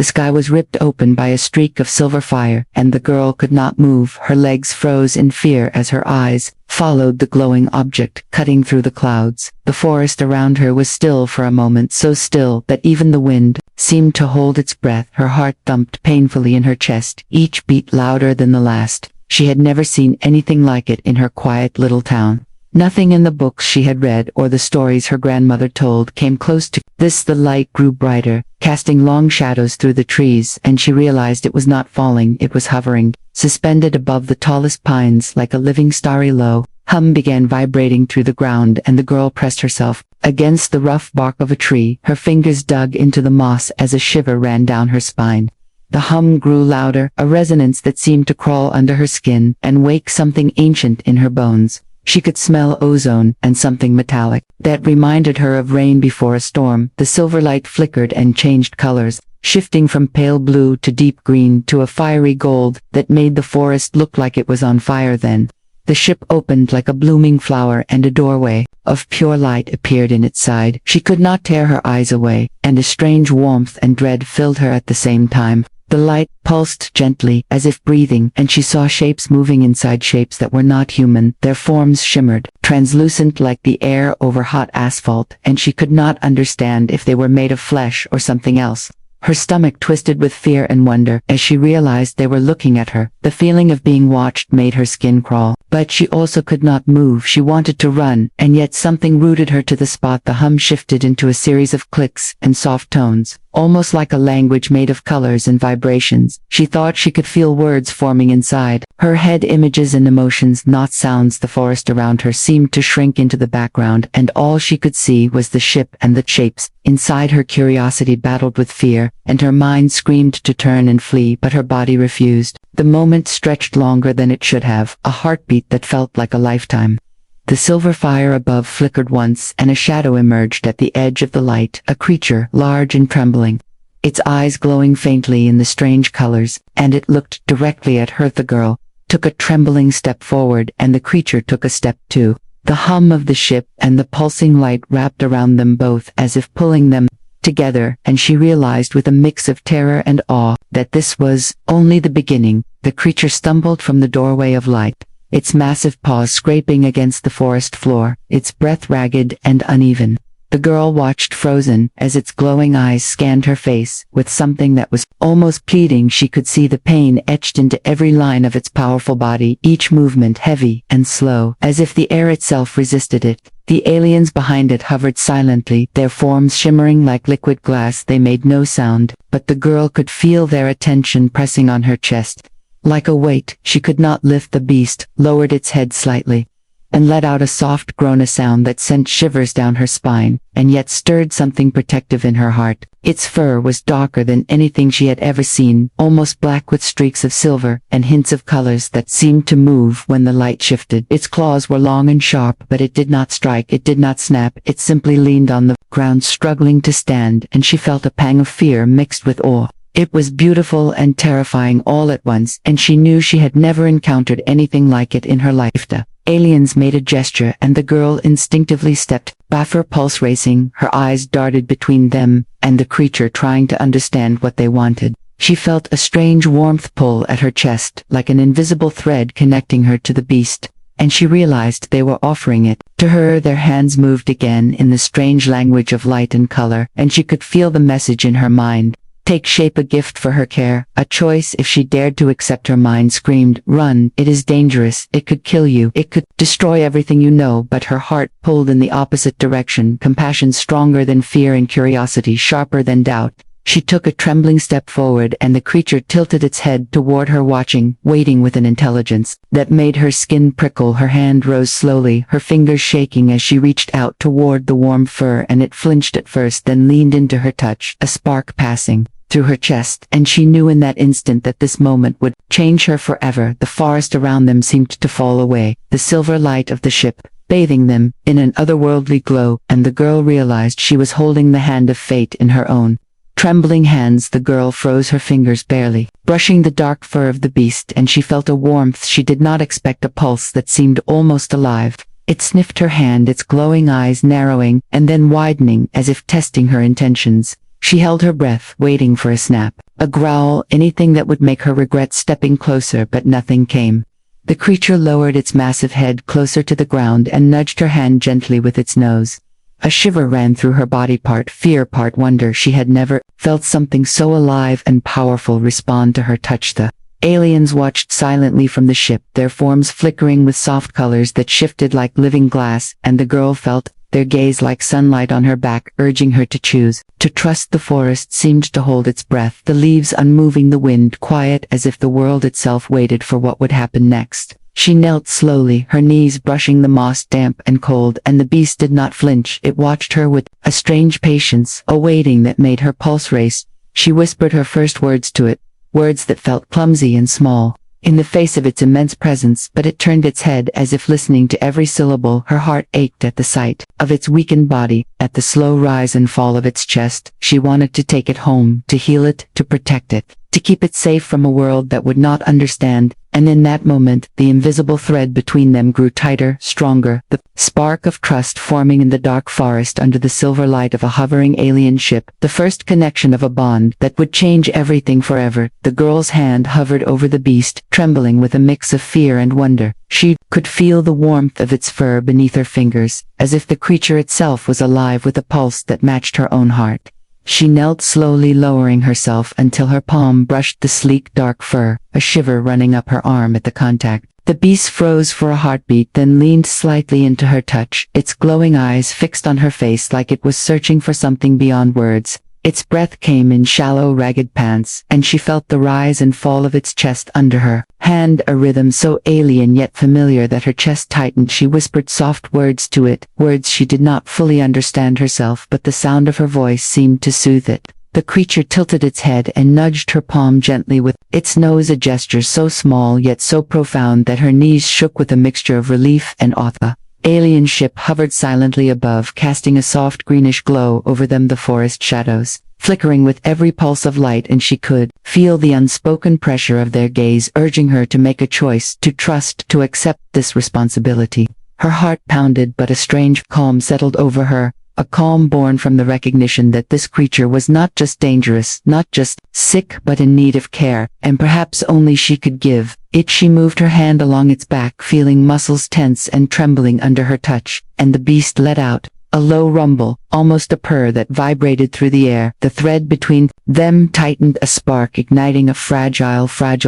The sky was ripped open by a streak of silver fire, and the girl could not move. Her legs froze in fear as her eyes followed the glowing object cutting through the clouds. The forest around her was still for a moment, so still that even the wind seemed to hold its breath. Her heart thumped painfully in her chest, each beat louder than the last. She had never seen anything like it in her quiet little town. Nothing in the books she had read or the stories her grandmother told came close to this. The light grew brighter, casting long shadows through the trees, and she realized it was not falling, it was hovering, suspended above the tallest pines like a living starry low hum began vibrating through the ground, and the girl pressed herself against the rough bark of a tree. Her fingers dug into the moss as a shiver ran down her spine. The hum grew louder, a resonance that seemed to crawl under her skin and wake something ancient in her bones. She could smell ozone and something metallic that reminded her of rain before a storm. The silver light flickered and changed colors, shifting from pale blue to deep green to a fiery gold that made the forest look like it was on fire. Then the ship opened like a blooming flower, and a doorway of pure light appeared in its side. She could not tear her eyes away, and a strange warmth and dread filled her at the same time. The light pulsed gently, as if breathing, and she saw shapes moving inside shapes that were not human. Their forms shimmered, translucent like the air over hot asphalt, and she could not understand if they were made of flesh or something else. Her stomach twisted with fear and wonder as she realized they were looking at her. The feeling of being watched made her skin crawl, but she also could not move. She wanted to run, and yet something rooted her to the spot. The hum shifted into a series of clicks and soft tones, almost like a language made of colors and vibrations. She thought she could feel words forming inside her head, images and emotions, not sounds. The forest around her seemed to shrink into the background, and all she could see was the ship and the shapes. Inside her, curiosity battled with fear, and her mind screamed to turn and flee, but her body refused. The moment stretched longer than it should have, a heartbeat that felt like a lifetime. The silver fire above flickered once, and a shadow emerged at the edge of the light, a creature, large and trembling, its eyes glowing faintly in the strange colors, and it looked directly at her. The girl took a trembling step forward, and the creature took a step too. The hum of the ship and the pulsing light wrapped around them both as if pulling them together, and she realized with a mix of terror and awe that this was only the beginning. The creature stumbled from the doorway of light, its massive paws scraping against the forest floor, its breath ragged and uneven. The girl watched frozen as its glowing eyes scanned her face with something that was almost pleading. She could see the pain etched into every line of its powerful body, each movement heavy and slow, as if the air itself resisted it. The aliens behind it hovered silently, their forms shimmering like liquid glass. They made no sound, but the girl could feel their attention pressing on her chest. Like a weight, she could not lift. The beast lowered its head slightly and let out a soft groan, a sound that sent shivers down her spine, and yet stirred something protective in her heart. Its fur was darker than anything she had ever seen, almost black with streaks of silver and hints of colors that seemed to move when the light shifted. Its claws were long and sharp, but it did not strike, it did not snap, it simply leaned on the ground, struggling to stand, and she felt a pang of fear mixed with awe. It was beautiful and terrifying all at once, and she knew she had never encountered anything like it in her life. The aliens made a gesture, and the girl instinctively stepped back, her pulse racing. Her eyes darted between them and the creature, trying to understand what they wanted. She felt a strange warmth pull at her chest, like an invisible thread connecting her to the beast, and she realized they were offering it to her. Their hands moved again in the strange language of light and color, and she could feel the message in her mind take shape, a gift for her care, a choice if she dared to accept. Her mind screamed, "Run, it is dangerous, it could kill you, it could destroy everything you know," but her heart pulled in the opposite direction, compassion stronger than fear and curiosity sharper than doubt. She took a trembling step forward, and the creature tilted its head toward her, watching, waiting with an intelligence that made her skin prickle. Her hand rose slowly, her fingers shaking as she reached out toward the warm fur, and it flinched at first, then leaned into her touch, a spark passing through her chest, and she knew in that instant that this moment would change her forever. The forest around them seemed to fall away, the silver light of the ship bathing them in an otherworldly glow, and the girl realized she was holding the hand of fate in her own trembling hands. The girl froze, her fingers barely brushing the dark fur of the beast, and she felt a warmth she did not expect, a pulse that seemed almost alive. It sniffed her hand, its glowing eyes narrowing and then widening as if testing her intentions. She held her breath, waiting for a snap, a growl, anything that would make her regret stepping closer, but nothing came. The creature lowered its massive head closer to the ground and nudged her hand gently with its nose. A shiver ran through her body, part fear, part wonder. She had never felt something so alive and powerful respond to her touch. The aliens watched silently from the ship, their forms flickering with soft colors that shifted like living glass, and the girl felt their gaze like sunlight on her back, urging her to choose, to trust. The forest seemed to hold its breath, the leaves unmoving, the wind quiet, as if the world itself waited for what would happen next. She knelt slowly, her knees brushing the moss, damp and cold, and the beast did not flinch. It watched her with a strange patience, a waiting that made her pulse race. She whispered her first words to it, words that felt clumsy and small in the face of its immense presence, but it turned its head as if listening to every syllable. Her heart ached at the sight of its weakened body, at the slow rise and fall of its chest. She wanted to take it home, to heal it, to protect it, to keep it safe from a world that would not understand. And in that moment, the invisible thread between them grew tighter, stronger, the spark of trust forming in the dark forest under the silver light of a hovering alien ship, the first connection of a bond that would change everything forever. The girl's hand hovered over the beast, trembling with a mix of fear and wonder. She could feel the warmth of its fur beneath her fingers, as if the creature itself was alive with a pulse that matched her own heart. She knelt slowly, lowering herself until her palm brushed the sleek dark fur, a shiver running up her arm at the contact. The beast froze for a heartbeat, then leaned slightly into her touch, its glowing eyes fixed on her face like it was searching for something beyond words. Its breath came in shallow, ragged pants, and she felt the rise and fall of its chest under her hand, a rhythm so alien yet familiar that her chest tightened. She whispered soft words to it, words she did not fully understand herself, but the sound of her voice seemed to soothe it. The creature tilted its head and nudged her palm gently with its nose, a gesture so small yet so profound that her knees shook with a mixture of relief and awe. The alien ship hovered silently above, casting a soft greenish glow over them, the forest shadows flickering with every pulse of light, and she could feel the unspoken pressure of their gaze urging her to make a choice, to trust, to accept this responsibility. Her heart pounded, but a strange calm settled over her, a calm born from the recognition that this creature was not just dangerous, not just sick, but in need of care, and perhaps only she could give it. She moved her hand along its back, feeling muscles tense and trembling under her touch, and the beast let out a low rumble, almost a purr that vibrated through the air. The thread between them tightened, a spark igniting a fragile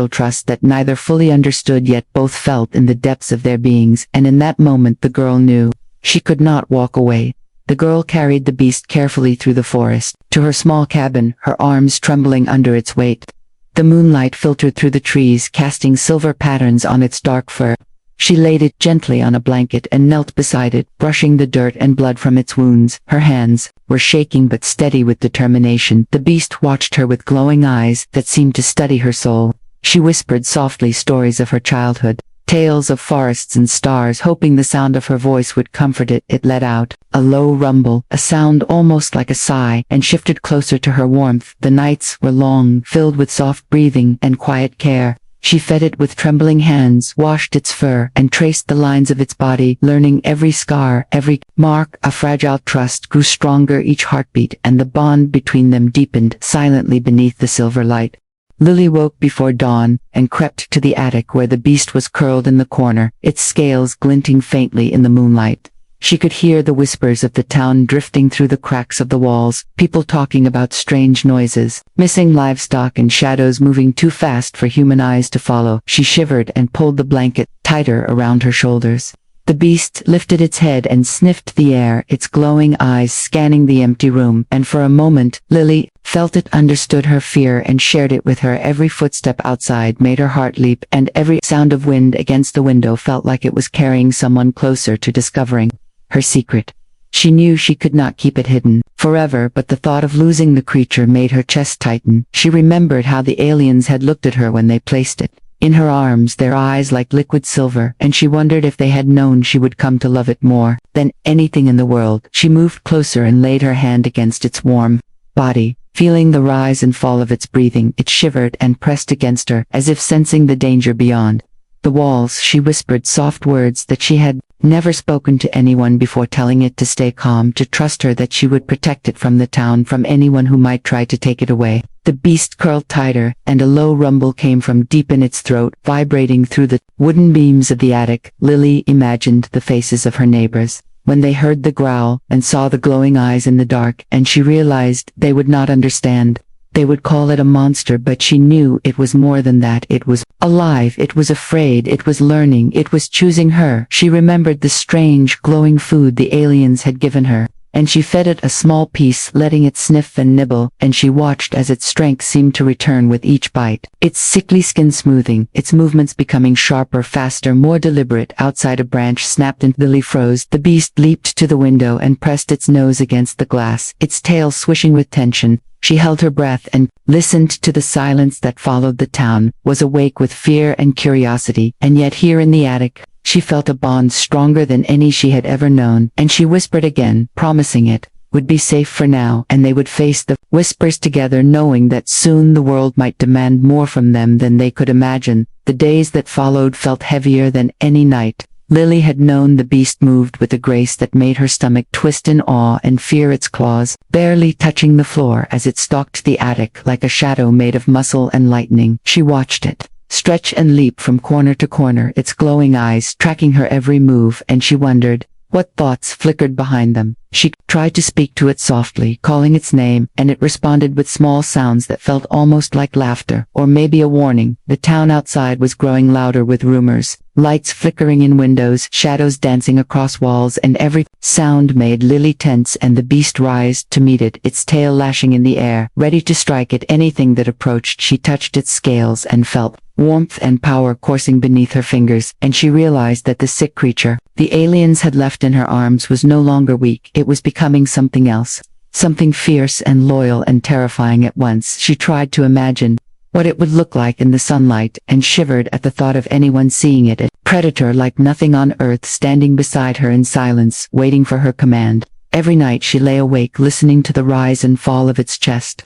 trust that neither fully understood yet both felt in the depths of their beings. And in that moment the girl knew she could not walk away. The girl carried the beast carefully through the forest, to her small cabin, her arms trembling under its weight. The moonlight filtered through the trees, casting silver patterns on its dark fur. She laid it gently on a blanket and knelt beside it, brushing the dirt and blood from its wounds. Her hands were shaking but steady with determination. The beast watched her with glowing eyes that seemed to study her soul. She whispered softly stories of her childhood, tales of forests and stars, hoping the sound of her voice would comfort it. It let out a low rumble, a sound almost like a sigh, and shifted closer to her warmth. The nights were long, filled with soft breathing and quiet care. She fed it with trembling hands, washed its fur, and traced the lines of its body, learning every scar, every mark. A fragile trust grew stronger each heartbeat, and the bond between them deepened silently beneath the silver light. Lily woke before dawn, and crept to the attic where the beast was curled in the corner, its scales glinting faintly in the moonlight. She could hear the whispers of the town drifting through the cracks of the walls, people talking about strange noises, missing livestock, and shadows moving too fast for human eyes to follow. She shivered and pulled the blanket tighter around her shoulders. The beast lifted its head and sniffed the air, its glowing eyes scanning the empty room, and for a moment, Lily felt it understood her fear and shared it with her. Every footstep outside made her heart leap, and every sound of wind against the window felt like it was carrying someone closer to discovering her secret. She knew she could not keep it hidden forever, but the thought of losing the creature made her chest tighten. She remembered how the aliens had looked at her when they placed it in her arms, their eyes like liquid silver, and she wondered if they had known she would come to love it more than anything in the world. She moved closer and laid her hand against its warm body, feeling the rise and fall of its breathing. It shivered and pressed against her, as if sensing the danger beyond. the walls, she whispered soft words that she had never spoken to anyone before, telling it to stay calm, to trust her, that she would protect it from the town, from anyone who might try to take it away. The beast curled tighter, and a low rumble came from deep in its throat, vibrating through the wooden beams of the attic. Lily imagined the faces of her neighbors when they heard the growl and saw the glowing eyes in the dark, and she realized they would not understand. They would call it a monster, but she knew it was more than that. It was alive, it was afraid, it was learning, it was choosing her. She remembered the strange, glowing food the aliens had given her, and she fed it a small piece, letting it sniff and nibble, and she watched as its strength seemed to return with each bite. Its sickly skin smoothing, its movements becoming sharper, faster, more deliberate. Outside, a branch snapped and Lily froze. The beast leaped to the window and pressed its nose against the glass, its tail swishing with tension. She held her breath and listened to the silence that followed. The town was awake with fear and curiosity, and yet here in the attic, she felt a bond stronger than any she had ever known, and she whispered again, promising it would be safe for now, and they would face the whispers together, knowing that soon the world might demand more from them than they could imagine. The days that followed felt heavier than any night. Lily had known the beast moved with a grace that made her stomach twist in awe and fear, its claws barely touching the floor as it stalked the attic like a shadow made of muscle and lightning. She watched it stretch and leap from corner to corner, its glowing eyes tracking her every move, and she wondered what thoughts flickered behind them. She tried to speak to it softly, calling its name, and it responded with small sounds that felt almost like laughter, or maybe a warning. The town outside was growing louder with rumors, lights flickering in windows, shadows dancing across walls, and every sound made Lily tense, and the beast writhed to meet it, its tail lashing in the air, ready to strike at anything that approached. She touched its scales and felt warmth and power coursing beneath her fingers, and she realized that the sick creature the aliens had left in her arms was no longer weak. It was becoming something else, something fierce and loyal and terrifying at once. She tried to imagine what it would look like in the sunlight, and shivered at the thought of anyone seeing it, a predator like nothing on earth standing beside her in silence, waiting for her command. Every night she lay awake, listening to the rise and fall of its chest,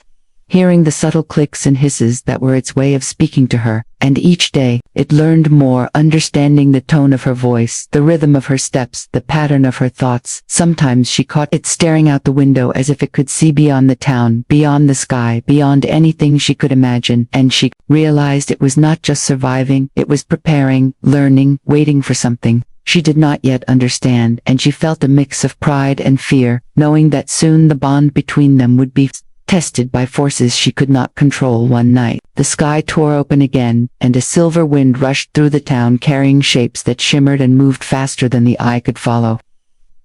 hearing the subtle clicks and hisses that were its way of speaking to her, and each day it learned more, understanding the tone of her voice, the rhythm of her steps, the pattern of her thoughts. Sometimes she caught it staring out the window as if it could see beyond the town, beyond the sky, beyond anything she could imagine, and she realized it was not just surviving, it was preparing, learning, waiting for something she did not yet understand, and she felt a mix of pride and fear, knowing that soon the bond between them would be tested by forces she could not control. One night, the sky tore open again, and a silver wind rushed through the town, carrying shapes that shimmered and moved faster than the eye could follow.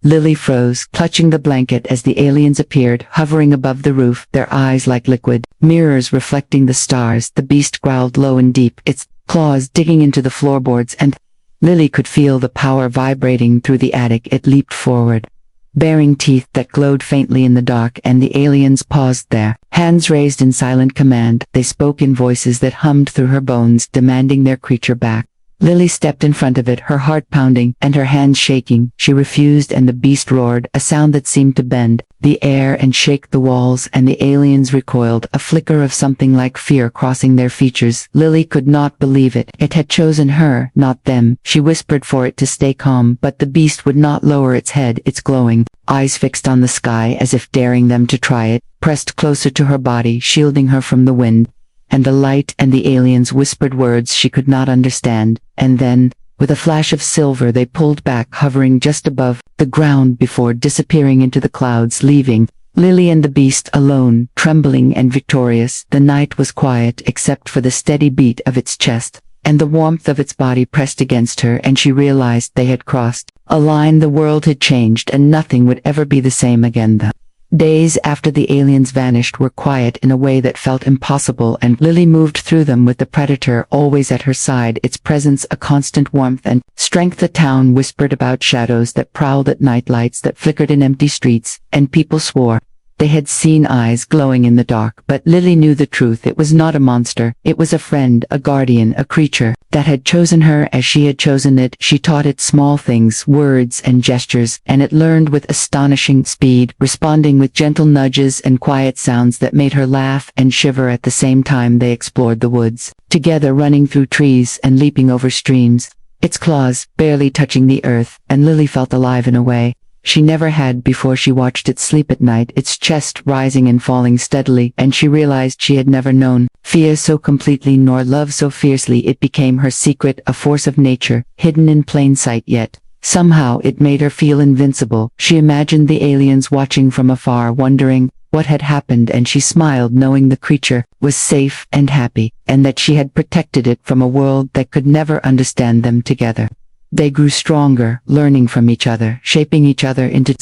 Lily froze, clutching the blanket as the aliens appeared, hovering above the roof, their eyes like liquid mirrors reflecting the stars. The beast growled low and deep, its claws digging into the floorboards, and Lily could feel the power vibrating through the attic. It leaped forward, baring teeth that glowed faintly in the dark, and the aliens paused there, hands raised in silent command. They spoke in voices that hummed through her bones, demanding their creature back. Lily stepped in front of it, her heart pounding and her hands shaking. She refused, and the beast roared, a sound that seemed to bend the air and shake the walls, and the aliens recoiled, a flicker of something like fear crossing their features. Lily could not believe it. It had chosen her, not them. She whispered for it to stay calm, but the beast would not lower its head, its glowing eyes fixed on the sky as if daring them to try it, pressed closer to her body, shielding her from the wind and the light, and the aliens whispered words she could not understand, and then, with a flash of silver, they pulled back, hovering just above the ground before disappearing into the clouds, leaving Lily and the beast alone, trembling and victorious. The night was quiet except for the steady beat of its chest, and the warmth of its body pressed against her, and she realized they had crossed a line. The world had changed, and nothing would ever be the same again. The days after the aliens vanished were quiet in a way that felt impossible, and Lily moved through them with the predator always at her side, its presence a constant warmth and strength. The town whispered about shadows that prowled at night, lights that flickered in empty streets, and people swore They had seen eyes glowing in the dark, but Lily knew the truth. It was not a monster. It was a friend, a guardian, a creature that had chosen her as she had chosen it. She taught it small things, words and gestures, and it learned with astonishing speed, responding with gentle nudges and quiet sounds that made her laugh and shiver at the same time. They explored the woods, together, running through trees and leaping over streams, its claws barely touching the earth, and Lily felt alive in a way she never had before. She watched it sleep at night, its chest rising and falling steadily, and she realized she had never known fear so completely nor love so fiercely. It became her secret, a force of nature, hidden in plain sight, yet somehow it made her feel invincible. She imagined the aliens watching from afar, wondering what had happened, and she smiled, knowing the creature was safe and happy, and that she had protected it from a world that could never understand them. Together they grew stronger, learning from each other, shaping each other into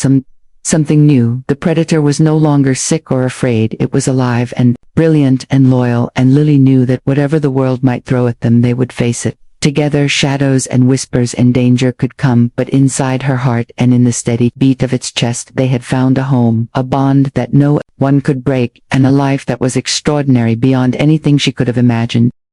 something new. The predator was no longer sick or afraid. It was alive and brilliant and loyal, and Lily knew that whatever the world might throw at them, they would face it. Together, shadows and whispers and danger could come, but inside her heart and in the steady beat of its chest, they had found a home, a bond that no one could break, and a life that was extraordinary beyond anything she could have imagined.